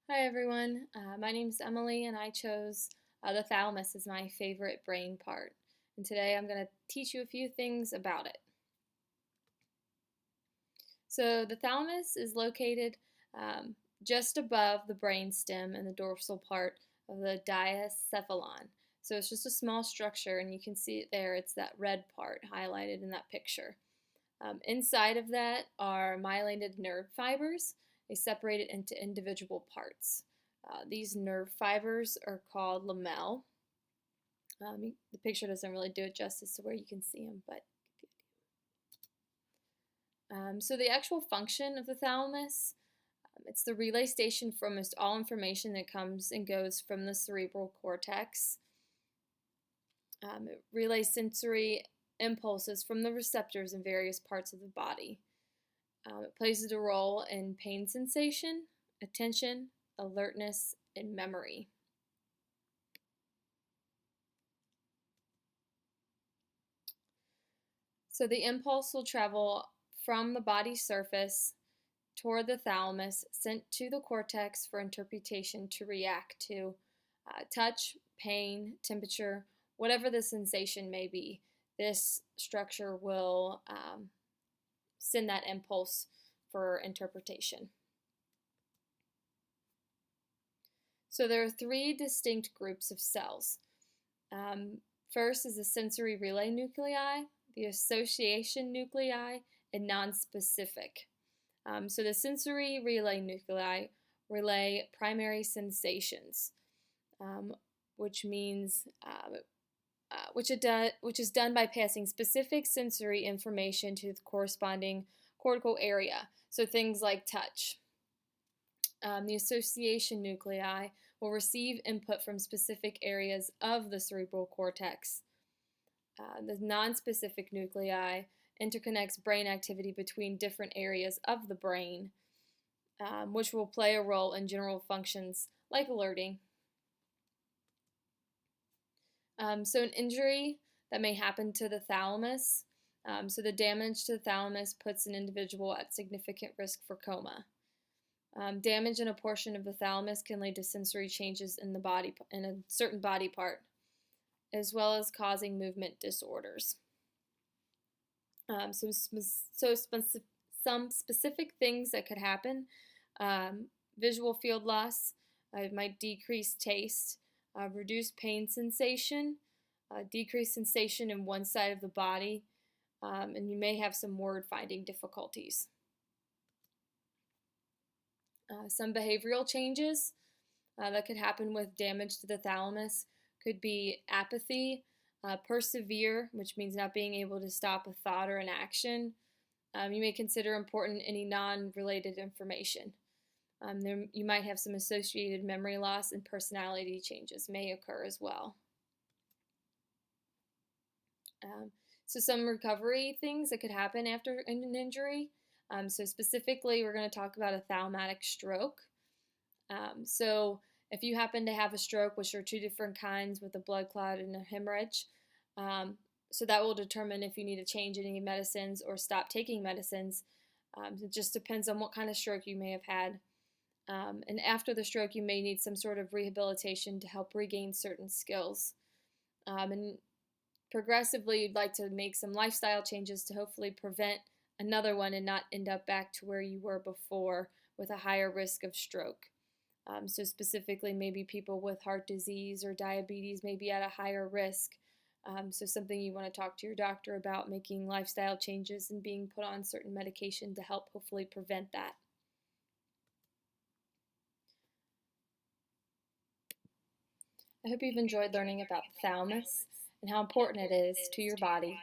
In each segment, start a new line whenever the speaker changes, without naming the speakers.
Hi everyone, my name is Emily and I chose the thalamus as my favorite brain part. And today I'm going to teach you a few things about it. So the thalamus is located just above the brain stem in the dorsal part of the diencephalon. So it's just a small structure and you can see it there, it's that red part highlighted in that picture. Inside of that are myelinated nerve fibers. They separate it into individual parts. These nerve fibers are called lamelle. The picture doesn't really do it justice to where you can see them, but so the actual function of the thalamus, it's the relay station for almost all information that comes and goes from the cerebral cortex. It relays sensory impulses from the receptors in various parts of the body. It plays a role in pain sensation, attention, alertness, and memory. So the impulse will travel from the body surface toward the thalamus, sent to the cortex for interpretation to react to touch, pain, temperature, whatever the sensation may be. This structure will send that impulse for interpretation. So there are three distinct groups of cells. First is the sensory relay nuclei, the association nuclei, and nonspecific. So the sensory relay nuclei relay primary sensations, which means which is done by passing specific sensory information to the corresponding cortical area. So things like touch. The association nuclei will receive input from specific areas of the cerebral cortex. The nonspecific nuclei interconnects brain activity between different areas of the brain, which will play a role in general functions like alerting. So an injury that may happen to the thalamus, so the damage to the thalamus puts an individual at significant risk for coma. Damage in a portion of the thalamus can lead to sensory changes in the body, in a certain body part, as well as causing movement disorders. Some specific things that could happen: visual field loss. It might decrease taste, reduce pain sensation, decrease sensation in one side of the body, and you may have some word finding difficulties. Some behavioral changes that could happen with damage to the thalamus could be apathy, persevere, which means not being able to stop a thought or an action. You may consider important any non-related information. You might have some associated memory loss, and personality changes may occur as well. So some recovery things that could happen after an injury. So specifically, we're going to talk about a thalamatic stroke. So if you happen to have a stroke, which are two different kinds with a blood clot and a hemorrhage, so that will determine if you need to change any medicines or stop taking medicines. It just depends on what kind of stroke you may have had. And after the stroke, you may need some sort of rehabilitation to help regain certain skills. And progressively, you'd like to make some lifestyle changes to hopefully prevent another one and not end up back to where you were before with a higher risk of stroke. So specifically, maybe people with heart disease or diabetes may be at a higher risk. So something you want to talk to your doctor about, making lifestyle changes and being put on certain medication to help hopefully prevent that. I hope you've enjoyed learning about the thalamus and how important it is to your body,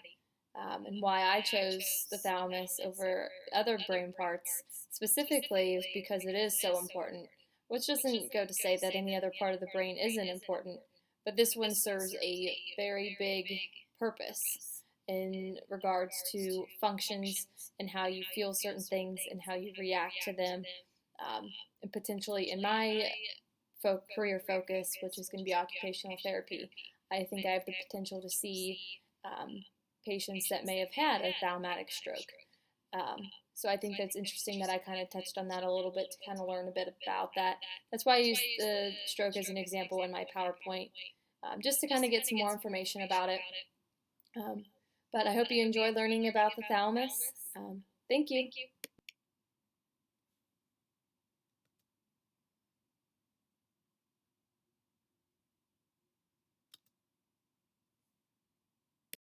and why I chose the thalamus over other brain parts specifically is because it is so important, which doesn't go to say that any other part of the brain isn't important, but this one serves a very big purpose in regards to functions and how you feel certain things and how you react to them, and potentially in my career focus, which is going to be occupational therapy, I think I have the potential to see patients that may have had a thalamatic stroke. So I think that's interesting that I kind of touched on that a little bit to kind of learn a bit about that. That's why I used the stroke as an example in my PowerPoint, just to kind of get some more information about it. Um, but I hope you enjoy learning about the thalamus. Thank you.